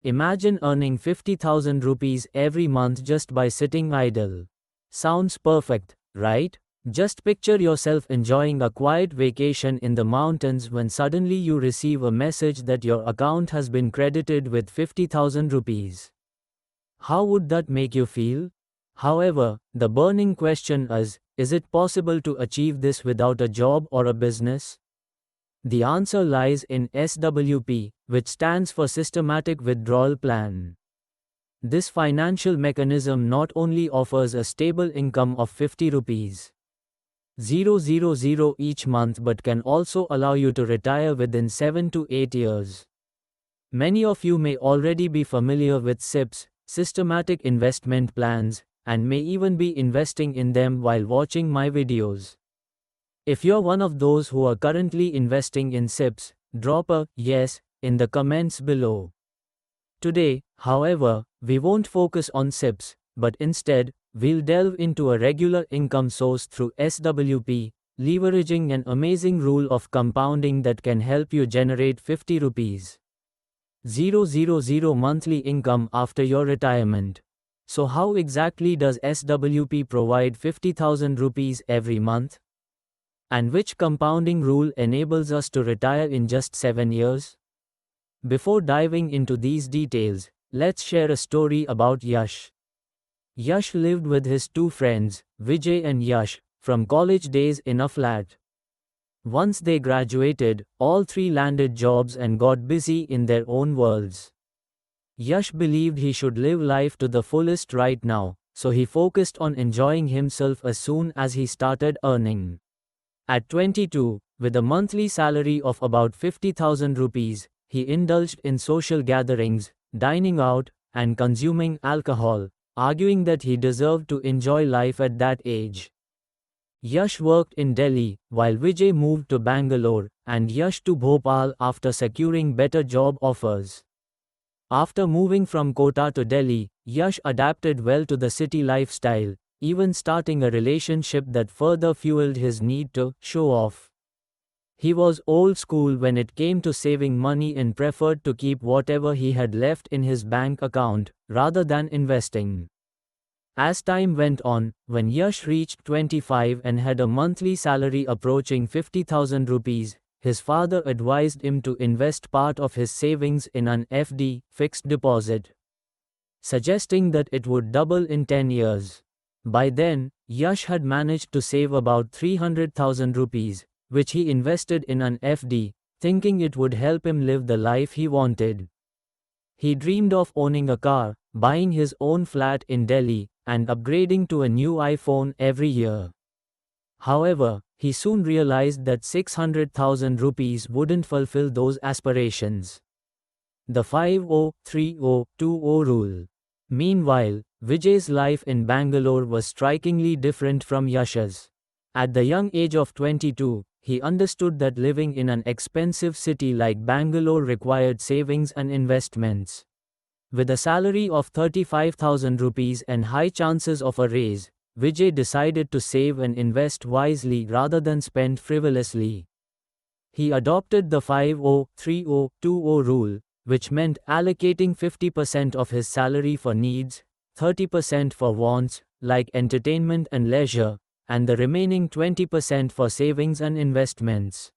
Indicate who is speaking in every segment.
Speaker 1: Imagine earning 50,000 rupees every month just by sitting idle. Sounds perfect, right? Just picture yourself enjoying a quiet vacation in the mountains when suddenly you receive a message that your account has been credited with 50,000 rupees. How would that make you feel? However, the burning question is it possible to achieve this without a job or a business? The answer lies in SWP, which stands for Systematic Withdrawal Plan. This financial mechanism not only offers a stable income of 50 rupees 000 each month but can also allow you to retire within 7 to 8 years. Many of you may already be familiar with SIPs, systematic investment plans, and may even be investing in them while watching my videos. If you're one of those who are currently investing in SIPs, drop a yes in the comments below. Today, however, we won't focus on SIPs, but instead, we'll delve into a regular income source through SWP, leveraging an amazing rule of compounding that can help you generate 50 rupees 000 monthly income after your retirement. So how exactly does SWP provide 50,000 rupees every month? And which compounding rule enables us to retire in just 7 years? Before diving into these details, let's share a story about Yash. Yash lived with his two friends, Vijay and Yash, from college days in a flat. Once they graduated, all three landed jobs and got busy in their own worlds. Yash believed he should live life to the fullest right now, so he focused on enjoying himself as soon as he started earning. At 22, with a monthly salary of about 50,000 rupees, he indulged in social gatherings, dining out, and consuming alcohol, arguing that he deserved to enjoy life at that age. Yash worked in Delhi, while Vijay moved to Bangalore, and Yash to Bhopal after securing better job offers. After moving from Kota to Delhi, Yash adapted well to the city lifestyle, even starting a relationship that further fueled his need to show off. He was old school when it came to saving money and preferred to keep whatever he had left in his bank account, rather than investing. As time went on, when Yash reached 25 and had a monthly salary approaching 50,000 rupees, his father advised him to invest part of his savings in an FD, fixed deposit, suggesting that it would double in 10 years. By then, Yash had managed to save about 300,000 rupees, which he invested in an FD, thinking it would help him live the life he wanted. He dreamed of owning a car, buying his own flat in Delhi, and upgrading to a new iPhone every year. However, he soon realized that 600,000 rupees wouldn't fulfill those aspirations. The 50-30-20 rule. Meanwhile, Vijay's life in Bangalore was strikingly different from Yash's. At the young age of 22, he understood that living in an expensive city like Bangalore required savings and investments. With a salary of 35,000 rupees and high chances of a raise, Vijay decided to save and invest wisely rather than spend frivolously. He adopted the 50-30-20 rule, which meant allocating 50% of his salary for needs, 30% for wants, like entertainment and leisure, and the remaining 20% for savings and investments.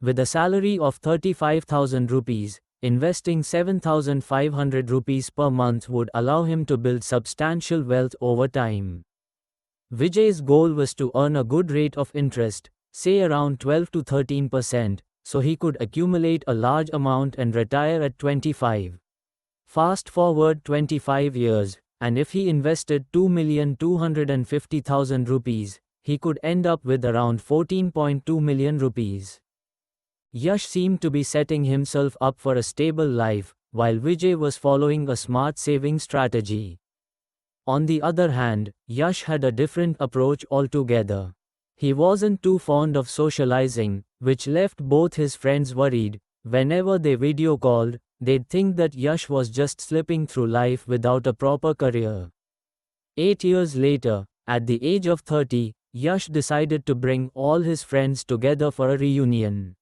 Speaker 1: With a salary of 35,000 rupees, investing 7,500 rupees per month would allow him to build substantial wealth over time. Vijay's goal was to earn a good rate of interest, say around 12 to 13%, so he could accumulate a large amount and retire at 25. Fast forward 25 years, and if he invested 2,250,000 rupees, he could end up with around 14.2 million rupees. Yash seemed to be setting himself up for a stable life, while Vijay was following a smart saving strategy. On the other hand, Yash had a different approach altogether. He wasn't too fond of socializing, which left both his friends worried. Whenever they video called, they'd think that Yash was just slipping through life without a proper career. 8 years later, at the age of 30, Yash decided to bring all his friends together for a reunion.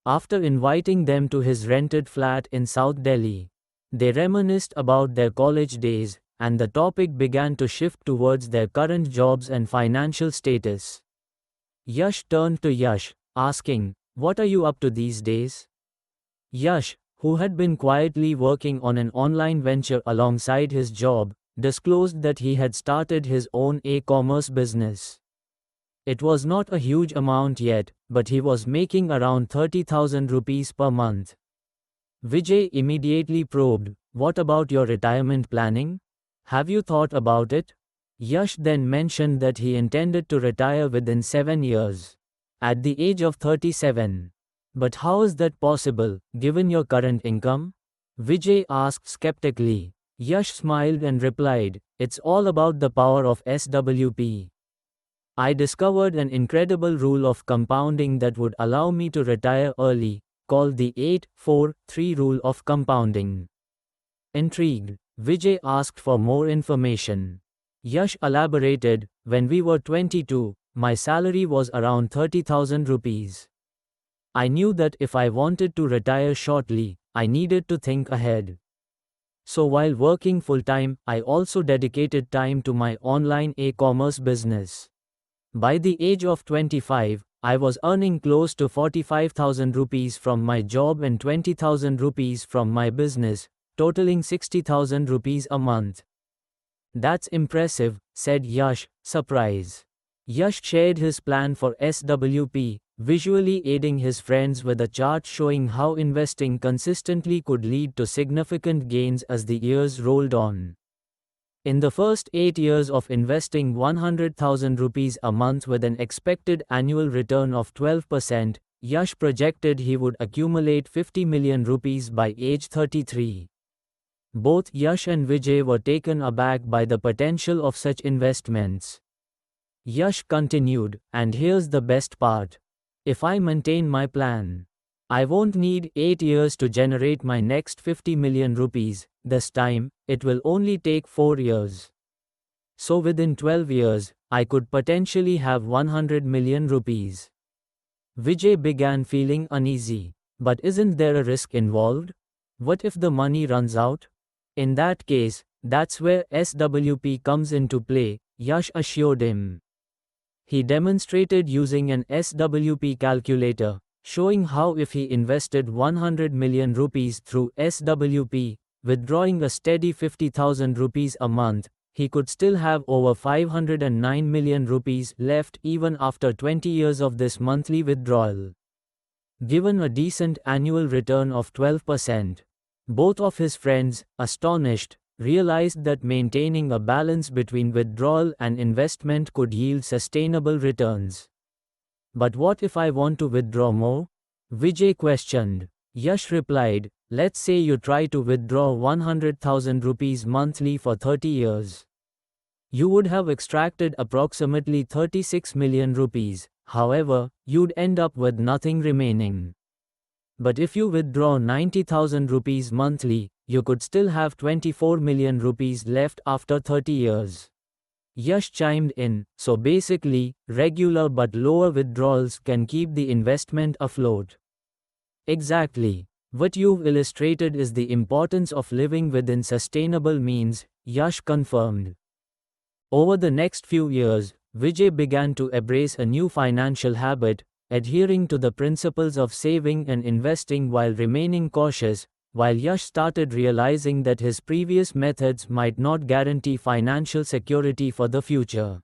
Speaker 1: After inviting them to his rented flat in South Delhi, They reminisced about their college days, and the topic began to shift towards their current jobs and financial status. Yash turned to Yash, asking, "What are you up to these days?" Yash, who had been quietly working on an online venture alongside his job, disclosed that he had started his own e-commerce business. It was not a huge amount yet, but he was making around 30,000 rupees per month. Vijay immediately probed, "What about your retirement planning? Have you thought about it?" Yash then mentioned that he intended to retire within 7 years, at the age of 37. "But how is that possible, given your current income?" Vijay asked skeptically. Yash smiled and replied, "It's all about the power of SWP. I discovered an incredible rule of compounding that would allow me to retire early, called the 8-4-3 rule of compounding." Intrigued, Vijay asked for more information. Yash elaborated, "When we were 22, my salary was around 30,000 rupees. I knew that if I wanted to retire shortly, I needed to think ahead. So while working full-time, I also dedicated time to my online e-commerce business. By the age of 25, I was earning close to 45,000 rupees from my job and 20,000 rupees from my business, totaling 60,000 rupees a month." "That's impressive," said Yash, surprised. Yash shared his plan for SWP, visually aiding his friends with a chart showing how investing consistently could lead to significant gains as the years rolled on. In the first 8 years of investing 100,000 rupees a month with an expected annual return of 12%, Yash projected he would accumulate 50 million rupees by age 33. Both Yash and Vijay were taken aback by the potential of such investments. Yash continued, "And here's the best part. If I maintain my plan, I won't need 8 years to generate my next 50 million rupees, this time, it will only take 4 years. So within 12 years, I could potentially have 100 million rupees." Vijay began feeling uneasy. "But isn't there a risk involved? What if the money runs out?" "In that case, that's where SWP comes into play," Yash assured him. He demonstrated using an SWP calculator, showing how if he invested 100 million rupees through SWP, withdrawing a steady 50,000 rupees a month, he could still have over 509 million rupees left even after 20 years of this monthly withdrawal. Given a decent annual return of 12%, both of his friends, astonished, realized that maintaining a balance between withdrawal and investment could yield sustainable returns. "But what if I want to withdraw more?" Vijay questioned. Yash replied, "Let's say you try to withdraw 100,000 rupees monthly for 30 years. You would have extracted approximately 36 million rupees, however, you'd end up with nothing remaining. But if you withdraw 90,000 rupees monthly, you could still have 24 million rupees left after 30 years. Yash chimed in, "So basically, regular but lower withdrawals can keep the investment afloat." "Exactly. What you've illustrated is the importance of living within sustainable means," Yash confirmed. Over the next few years, Vijay began to embrace a new financial habit, adhering to the principles of saving and investing while remaining cautious, while Yash started realizing that his previous methods might not guarantee financial security for the future.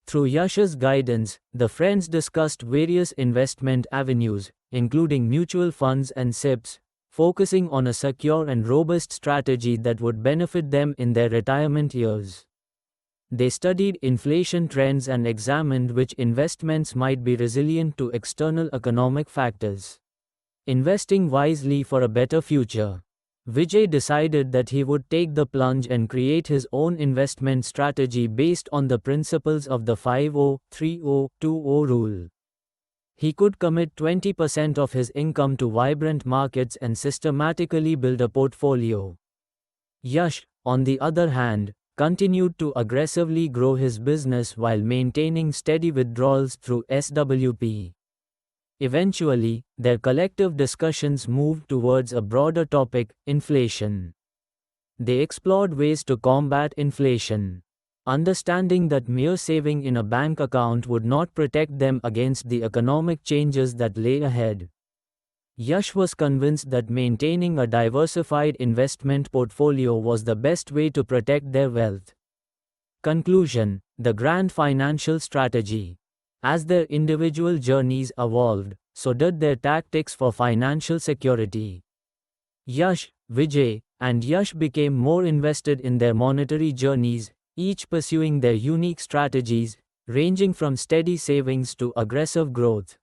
Speaker 1: Through Yash's guidance, the friends discussed various investment avenues, including mutual funds and SIPs, focusing on a secure and robust strategy that would benefit them in their retirement years. They studied inflation trends and examined which investments might be resilient to external economic factors. Investing wisely for a better future. Vijay decided that he would take the plunge and create his own investment strategy based on the principles of the 50-30-20 rule. He could commit 20% of his income to vibrant markets and systematically build a portfolio. Yash, on the other hand, continued to aggressively grow his business while maintaining steady withdrawals through SWP. Eventually, their collective discussions moved towards a broader topic, inflation. They explored ways to combat inflation, understanding that mere saving in a bank account would not protect them against the economic changes that lay ahead. Yash was convinced that maintaining a diversified investment portfolio was the best way to protect their wealth. Conclusion: the grand financial strategy. As their individual journeys evolved, so did their tactics for financial security. Yash, Vijay, and Yash became more invested in their monetary journeys, each pursuing their unique strategies, ranging from steady savings to aggressive growth.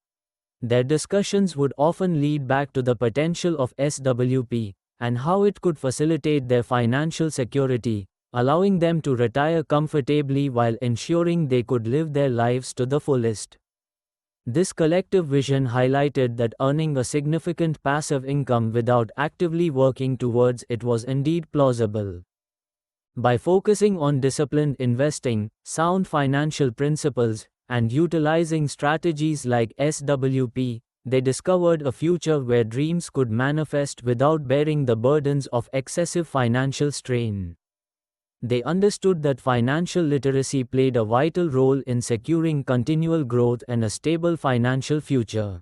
Speaker 1: Their discussions would often lead back to the potential of SWP and how it could facilitate their financial security, allowing them to retire comfortably while ensuring they could live their lives to the fullest. This collective vision highlighted that earning a significant passive income without actively working towards it was indeed plausible. By focusing on disciplined investing, sound financial principles, and utilizing strategies like SWP, they discovered a future where dreams could manifest without bearing the burdens of excessive financial strain. They understood that financial literacy played a vital role in securing continual growth and a stable financial future.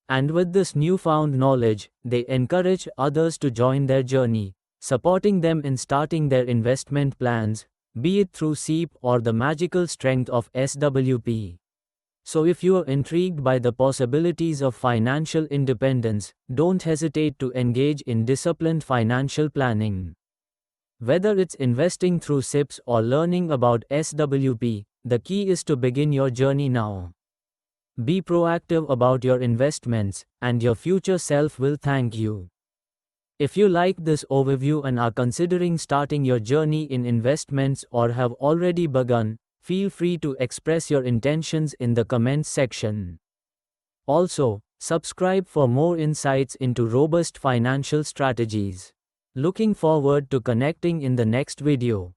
Speaker 1: And with this newfound knowledge, they encouraged others to join their journey, supporting them in starting their investment plans, be it through SEEP or the magical strength of SWP. So if you are intrigued by the possibilities of financial independence, don't hesitate to engage in disciplined financial planning. Whether it's investing through SIPs or learning about SWP, the key is to begin your journey now. Be proactive about your investments, and your future self will thank you. If you like this overview and are considering starting your journey in investments or have already begun, feel free to express your intentions in the comments section. Also, subscribe for more insights into robust financial strategies. Looking forward to connecting in the next video.